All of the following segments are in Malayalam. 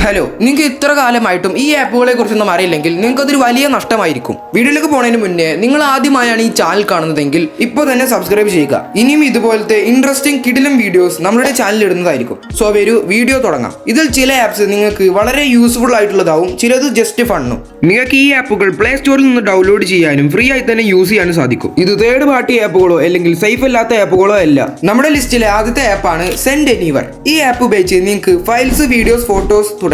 ഹലോ, നിങ്ങൾക്ക് ഇത്ര കാലമായിട്ടും ഈ ആപ്പുകളെ കുറിച്ചൊന്നും അറിയില്ലെങ്കിൽ നിങ്ങൾക്ക് അതൊരു വലിയ നഷ്ടമായിരിക്കും. വീഡിയോയിലേക്ക് പോകുന്നതിന് മുന്നേ നിങ്ങൾ ആദ്യമായാണ് ഈ ചാനൽ കാണുന്നതെങ്കിൽ ഇപ്പോൾ തന്നെ സബ്സ്ക്രൈബ് ചെയ്യുക. ഇനിയും ഇതുപോലത്തെ ഇൻട്രസ്റ്റിംഗ് കിടിലം വീഡിയോസ് നമ്മുടെ ചാനലിൽ ഇടുന്നതായിരിക്കും. സോ വരൂ വീഡിയോ തുടങ്ങാം. ഇതിൽ ചില ആപ്സ് നിങ്ങൾക്ക് വളരെ യൂസ്ഫുൾ ആയിട്ടുള്ളതാവും, ചിലത് ജസ്റ്റ് ഫണ്ണും. നിങ്ങൾക്ക് ഈ ആപ്പുകൾ പ്ലേ സ്റ്റോറിൽ നിന്ന് ഡൗൺലോഡ് ചെയ്യാനും ഫ്രീ ആയി തന്നെ യൂസ് ചെയ്യാനും സാധിക്കും. ഇത് തേർഡ് പാർട്ടി ആപ്പുകളോ അല്ലെങ്കിൽ സേഫ് അല്ലാത്ത ആപ്പുകളോ അല്ല. നമ്മുടെ ലിസ്റ്റിലെ ആദ്യത്തെ ആപ്പാണ് സെൻഡ് എനിവർ. ഈ ആപ്പ് ഉപയോഗിച്ച് നിങ്ങൾക്ക് ഫയൽസ്, വീഡിയോസ്, ഫോട്ടോസ് തുടങ്ങി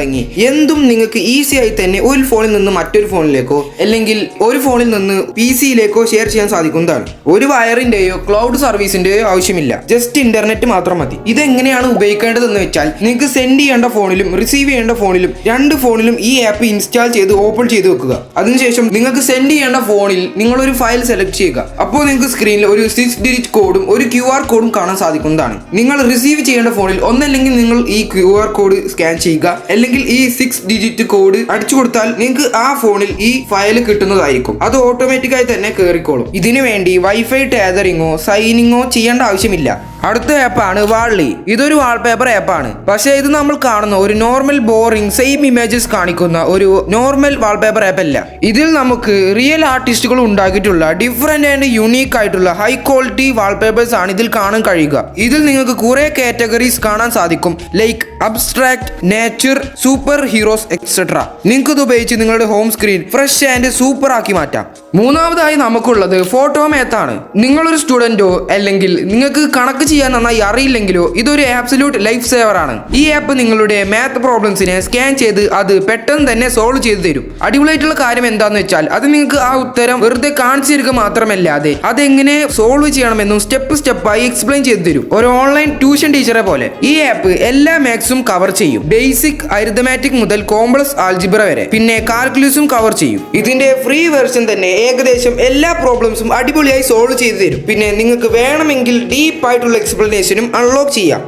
എന്തും നിങ്ങൾക്ക് ഈസി ആയി തന്നെ ഒരു ഫോണിൽ നിന്ന് മറ്റൊരു ഫോണിലേക്കോ അല്ലെങ്കിൽ ഒരു ഫോണിൽ നിന്ന് PC-യിലേക്കോ ഷെയർ ചെയ്യാൻ സാധിക്കുന്നതാണ്. ഒരു വയറിന്റെയോ ക്ലൗഡ് സർവീസിന്റെയോ ആവശ്യമില്ല, ജസ്റ്റ് ഇന്റർനെറ്റ് മാത്രം മതി. ഇതെങ്ങനെയാണ് ഉപയോഗിക്കേണ്ടതെന്ന് വെച്ചാൽ നിങ്ങൾക്ക് സെൻഡ് ചെയ്യേണ്ട ഫോണിലും റിസീവ് ചെയ്യേണ്ട ഫോണിലും രണ്ട് ഫോണിലും ഈ ആപ്പ് ഇൻസ്റ്റാൾ ചെയ്ത് ഓപ്പൺ ചെയ്ത് വെക്കുക. അതിനുശേഷം നിങ്ങൾക്ക് സെൻഡ് ചെയ്യേണ്ട ഫോണിൽ നിങ്ങളൊരു ഫയൽ സെലക്ട് ചെയ്യുക. അപ്പോൾ നിങ്ങൾക്ക് സ്ക്രീനിൽ ഒരു 6 ഡിജിറ്റ് കോഡും ഒരു QR കോഡും കാണാൻ സാധിക്കുന്നതാണ്. നിങ്ങൾ റിസീവ് ചെയ്യേണ്ട ഫോണിൽ ഒന്നല്ലെങ്കിൽ നിങ്ങൾ ഈ QR കോഡ് സ്കാൻ ചെയ്യുക, അല്ലെങ്കിൽ ഈ 6 ഡിജിറ്റ് കോഡ് അടിച്ചു കൊടുത്താൽ നിങ്ങൾക്ക് ആ ഫോണിൽ ഈ ഫയൽ കിട്ടുന്നതായിരിക്കും. അത് ഓട്ടോമാറ്റിക്കായി തന്നെ കയറിക്കോളും. ഇതിനു വേണ്ടി വൈഫൈ ടാതറിങ്ങോ സൈനിങ്ങോ ചെയ്യേണ്ട ആവശ്യമില്ല. അടുത്ത ആപ്പാണ് വാള്ളി. ഇതൊരു വാൾപേപ്പർ ആപ്പാണ്. പക്ഷേ ഇത് നമ്മൾ കാണുന്ന ഒരു നോർമൽ ബോറിംഗ് സെയിം ഇമേജസ് കാണിക്കുന്ന ഒരു നോർമൽ വാൾപേപ്പർ ആപ്പ് അല്ല. ഇതിൽ നമുക്ക് റിയൽ ആർട്ടിസ്റ്റുകൾ ഉണ്ടാക്കിയിട്ടുള്ള ഡിഫറെന്റ് ആൻഡ് യുണീക്ക് ആയിട്ടുള്ള ഹൈ ക്വാളിറ്റി വാൾപേപ്പേഴ്സ് ആണ് ഇതിൽ കാണാൻ കഴിയുക. ഇതിൽ നിങ്ങൾക്ക് കുറെ കാറ്റഗറീസ് കാണാൻ സാധിക്കും, like abstract, nature, super heroes etcetera. നിങ്ങൾക്ക് ഇത് ഉപയോഗിച്ച് നിങ്ങളുടെ home screen fresh and super ആക്കി മാറ്റാം. മൂന്നാമതായി നമുക്കുള്ളത് ഫോട്ടോ മാത്താണ്. നിങ്ങളൊരു സ്റ്റുഡന്റോ അല്ലെങ്കിൽ നിങ്ങൾക്ക് കണക്ക് ചെയ്യാൻ നന്നായി അറിയില്ലെങ്കിലോ ഇതൊരു ആബ്സല്യൂട്ട് ലൈഫ് സേവർ ആണ്. ഈ ആപ്പ് നിങ്ങളുടെ മാത്ത് പ്രോബ്ലംസിനെ സ്കാൻ ചെയ്ത് അത് പെട്ടെന്ന് തന്നെ സോൾവ് ചെയ്തു തരും. അടിപൊളിയായിട്ടുള്ള കാര്യം എന്താന്ന് വെച്ചാൽ അത് നിങ്ങൾക്ക് ആ ഉത്തരം വെറുതെ കാണിച്ചു തരിക മാത്രമല്ലാതെ അതെങ്ങനെ സോൾവ് ചെയ്യണമെന്നും സ്റ്റെപ്പായി എക്സ്പ്ലെയിൻ ചെയ്തു തരും, ഒരു ഓൺലൈൻ ട്യൂഷൻ ടീച്ചറെ പോലെ. ഈ ആപ്പ് എല്ലാ മാത്സും കവർ ചെയ്യും, ബേസിക് അരിത്തമാറ്റിക് മുതൽ കോംപ്ലക്സ് ആൽജിബ്ര വരെ, പിന്നെ കാൽക്കുലസും കവർ ചെയ്യും. ഇതിന്റെ ഫ്രീ വെർഷൻ തന്നെ ഏകദേശം എല്ലാ പ്രോബ്ലംസും അടിപൊളിയായി സോൾവ് ചെയ്തു തരും. പിന്നെ നിങ്ങൾക്ക് വേണമെങ്കിൽ ഡീപ്പ് ആയിട്ടുള്ള എക്സ്പ്ലനേഷനും അൺലോക്ക് ചെയ്യാം.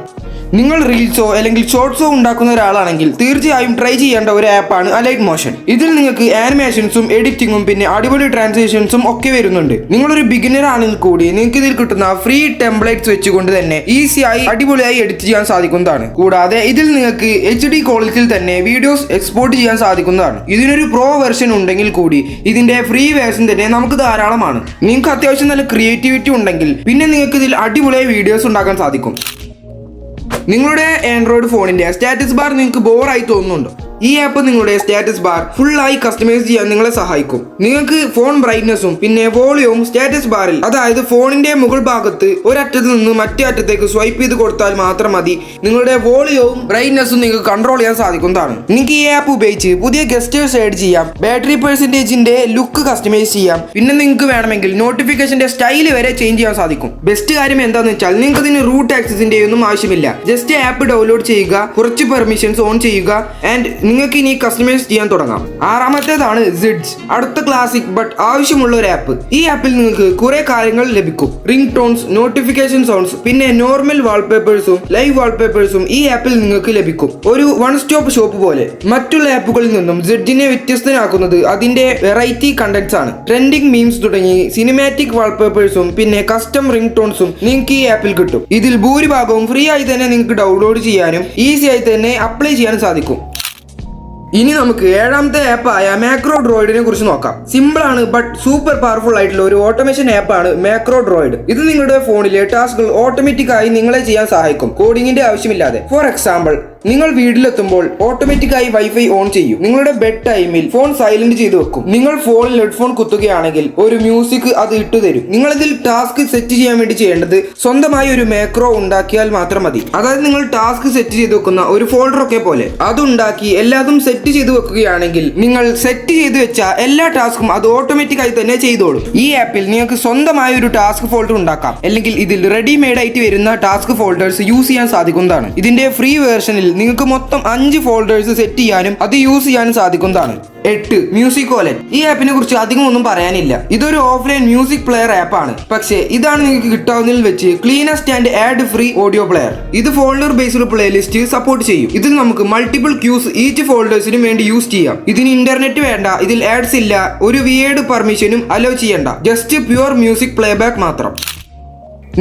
നിങ്ങൾ റീൽസോ അല്ലെങ്കിൽ ഷോർട്സോ ഉണ്ടാക്കുന്ന ഒരാളാണെങ്കിൽ തീർച്ചയായും ട്രൈ ചെയ്യേണ്ട ഒരു ആപ്പാണ് അലൈറ്റ് മോഷൻ. ഇതിൽ നിങ്ങൾക്ക് ആനിമേഷൻസും എഡിറ്റിംഗും പിന്നെ അടിപൊളി ട്രാൻസ്ലേഷൻസും ഒക്കെ വരുന്നുണ്ട്. നിങ്ങളൊരു ബിഗിനർ ആണെങ്കിൽ കൂടി നിങ്ങൾക്ക് ഇതിൽ കിട്ടുന്ന ഫ്രീ ടെംപ്ലേറ്റ്സ് വെച്ചുകൊണ്ട് തന്നെ ഈസിയായി അടിപൊളിയായി എഡിറ്റ് ചെയ്യാൻ സാധിക്കുന്നതാണ്. കൂടാതെ ഇതിൽ നിങ്ങൾക്ക് HD ക്വാളിറ്റിയിൽ തന്നെ വീഡിയോസ് എക്സ്പോർട്ട് ചെയ്യാൻ സാധിക്കുന്നതാണ്. ഇതിനൊരു പ്രോ വെർഷൻ ഉണ്ടെങ്കിൽ കൂടി ഇതിന്റെ ഫ്രീ വേർഷൻ തന്നെ നമുക്ക് ധാരാളമാണ്. നിങ്ങൾക്ക് അത്യാവശ്യം നല്ല ക്രിയേറ്റിവിറ്റി ഉണ്ടെങ്കിൽ പിന്നെ നിങ്ങൾക്ക് ഇതിൽ അടിപൊളിയായി വീഡിയോസ് ഉണ്ടാക്കാൻ സാധിക്കും. നിങ്ങളുടെ ആൻഡ്രോയിഡ് ഫോണിന്റെ സ്റ്റാറ്റസ് ബാർ നിങ്ങൾക്ക് ബോറായി തോന്നുന്നുണ്ടോ? ഈ ആപ്പ് നിങ്ങളുടെ സ്റ്റാറ്റസ് ബാർ ഫുള്ളായി കസ്റ്റമൈസ് ചെയ്യാൻ നിങ്ങളെ സഹായിക്കും. നിങ്ങൾക്ക് ഫോൺ ബ്രൈറ്റ്നസും പിന്നെ വോളിയവും സ്റ്റാറ്റസ് ബാറിൽ, അതായത് ഫോണിന്റെ മുകൾ ഭാഗത്ത് ഒരറ്റത്ത് നിന്ന് മറ്റേ അറ്റത്തേക്ക് സ്വൈപ്പ് ചെയ്ത് കൊടുത്താൽ മാത്രം മതി നിങ്ങളുടെ വോളിയവും ബ്രൈറ്റ്നസും നിങ്ങൾക്ക് കൺട്രോൾ ചെയ്യാൻ സാധിക്കുന്നതാണ്. നിങ്ങൾക്ക് ഈ ആപ്പ് ഉപയോഗിച്ച് പുതിയ ഗസ്റ്റേഴ്സ് ആഡ് ചെയ്യാം, ബാറ്ററി പെർസെന്റേജിന്റെ ലുക്ക് കസ്റ്റമൈസ് ചെയ്യാം, പിന്നെ നിങ്ങൾക്ക് വേണമെങ്കിൽ നോട്ടിഫിക്കേഷന്റെ സ്റ്റൈൽ വരെ ചേഞ്ച് ചെയ്യാൻ സാധിക്കും. ബെസ്റ്റ് കാര്യം എന്താണെന്ന് വെച്ചാൽ നിങ്ങൾക്ക് ഇതിന് റൂട്ട് ആക്സസിന്റെ ഒന്നും ആവശ്യമില്ല. ജസ്റ്റ് ആപ്പ് ഡൗൺലോഡ് ചെയ്യുക, കുറച്ച് പെർമിഷൻസ് ഓൺ ചെയ്യുക, ആൻഡ് നിങ്ങൾക്ക് ഇനി കസ്റ്റമൈസ് ചെയ്യാൻ തുടങ്ങാം. ആറാമത്തേതാണ് സിഡ്സ്. അടുത്ത ക്ലാസിക് ബട്ട് ആവശ്യമുള്ള ഒരു ആപ്പ്. ഈ ആപ്പിൽ നിങ്ങൾക്ക് കുറെ കാര്യങ്ങൾ ലഭിക്കും, റിംഗ് ടോൺസ്, നോട്ടിഫിക്കേഷൻ സൗണ്ട്സ്, പിന്നെ നോർമൽ വാൾപേപ്പേഴ്സും ലൈവ് വാൾപേപ്പേഴ്സും ഈ ആപ്പിൽ നിങ്ങൾക്ക് ലഭിക്കും. ഒരു വൺ സ്റ്റോപ്പ് ഷോപ്പ് പോലെ. മറ്റുള്ള ആപ്പുകളിൽ നിന്നും സിഡ്ജിനെ വ്യത്യസ്തനാക്കുന്നത് അതിന്റെ വെറൈറ്റി കണ്ടന്റ്സ് ആണ്. ട്രെൻഡിങ് മീംസ് തുടങ്ങി സിനിമാറ്റിക് വാൾപേപ്പേഴ്സും പിന്നെ കസ്റ്റം റിംഗ് ടോൺസും നിങ്ങൾക്ക് ഈ ആപ്പിൽ കിട്ടും. ഇതിൽ ഭൂരിഭാഗവും ഫ്രീ ആയി തന്നെ നിങ്ങൾക്ക് ഡൗൺലോഡ് ചെയ്യാനും ഈസി ആയി തന്നെ അപ്ലൈ ചെയ്യാനും സാധിക്കും. ഇനി നമുക്ക് ഏഴാമത്തെ ആപ്പായ മാക്രോ ഡ്രോയിഡിനെ കുറിച്ച് നോക്കാം. സിമ്പിൾ ആണ് ബട്ട് സൂപ്പർ പവർഫുൾ ആയിട്ടുള്ള ഒരു ഓട്ടോമേഷൻ ആപ്പാണ് മാക്രോ ഡ്രോയിഡ്. ഇത് നിങ്ങളുടെ ഫോണിലെ ടാസ്കുകൾ ഓട്ടോമാറ്റിക്കായി നിങ്ങളെ ചെയ്യാൻ സഹായിക്കും, കോഡിങ്ങിന്റെ ആവശ്യമില്ലാതെ. ഫോർ എക്സാമ്പിൾ, നിങ്ങൾ വീട്ടിലെത്തുമ്പോൾ ഓട്ടോമാറ്റിക്കായി വൈഫൈ ഓൺ ചെയ്യും. നിങ്ങളുടെ ബെഡ് ടൈമിൽ ഫോൺ സൈലന്റ് ചെയ്ത് വെക്കും. നിങ്ങൾ ഫോണിൽ ഹെഡ്ഫോൺ കുത്തുകയാണെങ്കിൽ ഒരു മ്യൂസിക് അത് ഇട്ടുതരും. നിങ്ങൾ ഇതിൽ ടാസ്ക് സെറ്റ് ചെയ്യാൻ വേണ്ടി ചെയ്യേണ്ടത് സ്വന്തമായി ഒരു മാക്രോ ഉണ്ടാക്കിയാൽ മാത്രം മതി. അതായത് നിങ്ങൾ ടാസ്ക് സെറ്റ് ചെയ്ത് വെക്കുന്ന ഒരു ഫോൾഡർ ഒക്കെ പോലെ അതുണ്ടാക്കി എല്ലാതും സെറ്റ് ചെയ്ത് വെക്കുകയാണെങ്കിൽ നിങ്ങൾ സെറ്റ് ചെയ്ത് വെച്ച എല്ലാ ടാസ്കും അത് ഓട്ടോമാറ്റിക്കായി തന്നെ ചെയ്തോളും. ഈ ആപ്പിൽ നിങ്ങൾക്ക് സ്വന്തമായി ഒരു ടാസ്ക് ഫോൾഡർ ഉണ്ടാക്കാം, അല്ലെങ്കിൽ ഇതിൽ റെഡിമെയ്ഡ് ആയിട്ട് വരുന്ന ടാസ്ക് ഫോൾഡേഴ്സ് യൂസ് ചെയ്യാൻ സാധിക്കുന്നതാണ്. ഇതിന്റെ ഫ്രീ വേർഷനിൽ നിങ്ങൾക്ക് മൊത്തം 5 ഫോൾഡേഴ്സ് സെറ്റ് ചെയ്യാനും അത് യൂസ് ചെയ്യാനും സാധിക്കുന്നതാണ്. 8. Music wallet. ഈ ആപ്പിനെ കുറിച്ച് അധികം ഒന്നും പറയാനില്ല. ഇതൊരു ഓഫ്ലൈൻ മ്യൂസിക് പ്ലെയർ ആപ്പാണ്. പക്ഷേ ഇതാണ് നിങ്ങൾക്ക് കിട്ടാവുന്നതിൽ വെച്ച് cleanest and ad free audio player. ഇത് ഫോൾഡർ ബേസ്ഡ് പ്ലേലിസ്റ്റ് സപ്പോർട്ട് ചെയ്യും. ഇതിൽ നമുക്ക് മൾട്ടിപ്പിൾ ക്യൂസ് ഈച്ച് ഫോൾഡേഴ്സിനും വേണ്ടി യൂസ് ചെയ്യാം. ഇതിന് ഇന്റർനെറ്റ് വേണ്ട, ഇതിൽ ആഡ്സ് ഇല്ല, ഒരു വിയേഡ് പെർമിഷനും അലോ ചെയ്യണ്ട, ജസ്റ്റ് പ്യുവർ മ്യൂസിക് പ്ലേബാക്ക് മാത്രം.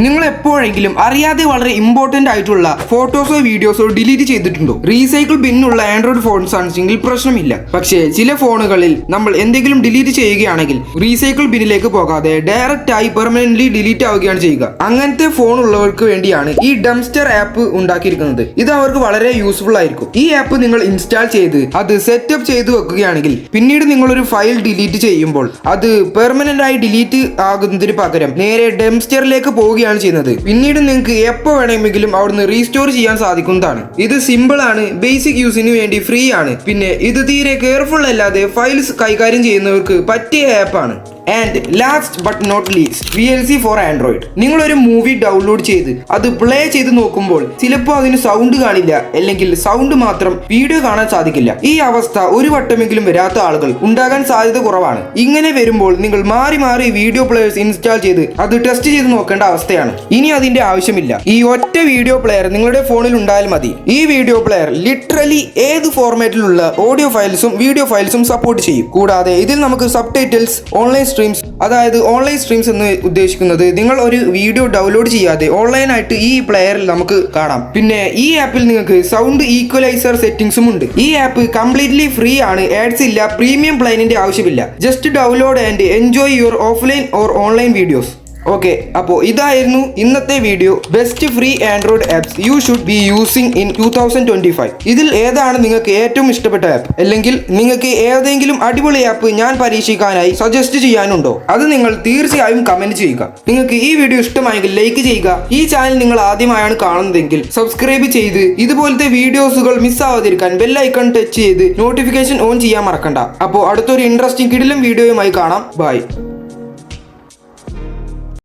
നിങ്ങൾ എപ്പോഴെങ്കിലും അറിയാതെ വളരെ ഇമ്പോർട്ടന്റ് ആയിട്ടുള്ള ഫോട്ടോസോ വീഡിയോസോ ഡിലീറ്റ് ചെയ്തിട്ടുണ്ടോ? റീസൈക്കിൾ ബിന്നുള്ള ആൻഡ്രോയിഡ് ഫോൺസ് ആണെങ്കിൽ പ്രശ്നമില്ല. പക്ഷേ ചില ഫോണുകളിൽ നമ്മൾ എന്തെങ്കിലും ഡിലീറ്റ് ചെയ്യുകയാണെങ്കിൽ റീസൈക്കിൾ ബിന്നിലേക്ക് പോകാതെ ഡയറക്റ്റ് ആയി പെർമനന്റ്ലി ഡിലീറ്റ് ആവുകയാണ് ചെയ്യുക. അങ്ങനത്തെ ഫോൺ ഉള്ളവർക്ക് വേണ്ടിയാണ് ഈ ഡംസ്റ്റർ ആപ്പ് ഉണ്ടാക്കിയിരിക്കുന്നത്. ഇത് അവർക്ക് വളരെ യൂസ്ഫുൾ ആയിരിക്കും. ഈ ആപ്പ് നിങ്ങൾ ഇൻസ്റ്റാൾ ചെയ്ത് അത് സെറ്റപ്പ് ചെയ്ത് വെക്കുകയാണെങ്കിൽ പിന്നീട് നിങ്ങൾ ഒരു ഫയൽ ഡിലീറ്റ് ചെയ്യുമ്പോൾ അത് പെർമനന്റ് ആയി ഡിലീറ്റ് ആകുന്നതിന് പകരം നേരെ ഡംസ്റ്ററിലേക്ക് പോവുകയാണ് ചെയ്യുന്നത്. പിന്നീട് നിങ്ങൾക്ക് എപ്പോൾ വേണമെങ്കിലും അവിടുന്ന് റീസ്റ്റോർ ചെയ്യാൻ സാധിക്കുന്നതാണ്. ഇത് സിമ്പിൾ ആണ്, ബേസിക് യൂസിന് വേണ്ടി ഫ്രീ ആണ്. പിന്നെ ഇത് തീരെ കെയർഫുൾ അല്ലാതെ ഫയൽസ് കൈകാര്യം ചെയ്യുന്നവർക്ക് പറ്റിയ ആപ്പാണ്. And last but not least, VLC for Android. നിങ്ങൾ ഒരു മൂവി ഡൗൺലോഡ് ചെയ്ത് അത് പ്ലേ ചെയ്ത് നോക്കുമ്പോൾ ചിലപ്പോൾ അതിന് സൗണ്ട് കാണില്ല, അല്ലെങ്കിൽ സൗണ്ട് മാത്രം വീഡിയോ കാണാൻ സാധിക്കില്ല. ഈ അവസ്ഥ ഒരു വട്ടമെങ്കിലും വരാത്ത ആളുകൾ ഉണ്ടാകാൻ സാധ്യത കുറവാണ്. ഇങ്ങനെ വരുമ്പോൾ നിങ്ങൾ മാറി മാറി വീഡിയോ പ്ലെയേഴ്സ് ഇൻസ്റ്റാൾ ചെയ്ത് അത് ടെസ്റ്റ് ചെയ്ത് നോക്കേണ്ട അവസ്ഥയാണ്. ഇനി അതിന്റെ ആവശ്യമില്ല. ഈ ഒറ്റ വീഡിയോ പ്ലെയർ നിങ്ങളുടെ ഫോണിൽ ഉണ്ടായാൽ മതി. ഈ വീഡിയോ പ്ലെയർ ലിറ്ററലി ഏത് ഫോർമാറ്റിലുള്ള ഓഡിയോ ഫയൽസും വീഡിയോ ഫയൽസും സപ്പോർട്ട് ചെയ്യും. കൂടാതെ ഇതിൽ നമുക്ക് സബ് ടൈറ്റിൽസ്, ഓൺലൈൻ സ്ട്രീംസ്, അതായത് ഓൺലൈൻ സ്ട്രീംസ് എന്ന് ഉദ്ദേശിക്കുന്നത് നിങ്ങൾ ഒരു വീഡിയോ ഡൗൺലോഡ് ചെയ്യാതെ ഓൺലൈനായിട്ട് ഈ പ്ലെയറിൽ നമുക്ക് കാണാം. പിന്നെ ഈ ആപ്പിൽ നിങ്ങൾക്ക് സൗണ്ട് ഈക്വലൈസർ സെറ്റിംഗ്സും ഉണ്ട്. ഈ ആപ്പ് കംപ്ലീറ്റ്ലി ഫ്രീ ആണ്, ആഡ്സ് ഇല്ല, പ്രീമിയം പ്ലാനിന്റെ ആവശ്യമില്ല. Just download and enjoy your offline or online videos. Okay, അപ്പോൾ ഇതായിരുന്നു ഇന്നത്തെ video. Best free Android apps you should be using in 2025. ഇതിൽ ഏതാണ് നിങ്ങൾക്ക് ഏറ്റവും ഇഷ്ടപ്പെട്ട ആപ്പ്? അല്ലെങ്കിൽ നിങ്ങൾക്ക് ഏതെങ്കിലും അടിപൊളി ആപ്പ് ഞാൻ പരീക്ഷിക്കാനായി സജസ്റ്റ് ചെയ്യാനുണ്ടോ? അത് നിങ്ങൾ തീർച്ചയായും കമന്റ് ചെയ്യുക. നിങ്ങൾക്ക് ഈ വീഡിയോ ഇഷ്ടമായെങ്കിൽ ലൈക്ക് ചെയ്യുക. ഈ ചാനൽ നിങ്ങൾ ആദ്യമായാണ് കാണുന്നതെങ്കിൽ സബ്സ്ക്രൈബ് ചെയ്ത് ഇതുപോലത്തെ വീഡിയോസുകൾ മിസ്സാവാതിരിക്കാൻ ബെൽ ഐക്കൺ ടച്ച് ചെയ്ത് നോട്ടിഫിക്കേഷൻ ഓൺ ചെയ്യാൻ മറക്കണ്ട. അപ്പോൾ അടുത്തൊരു ഇൻട്രസ്റ്റിംഗ് കിടിലം വീഡിയോയുമായി കാണാം. ബൈ.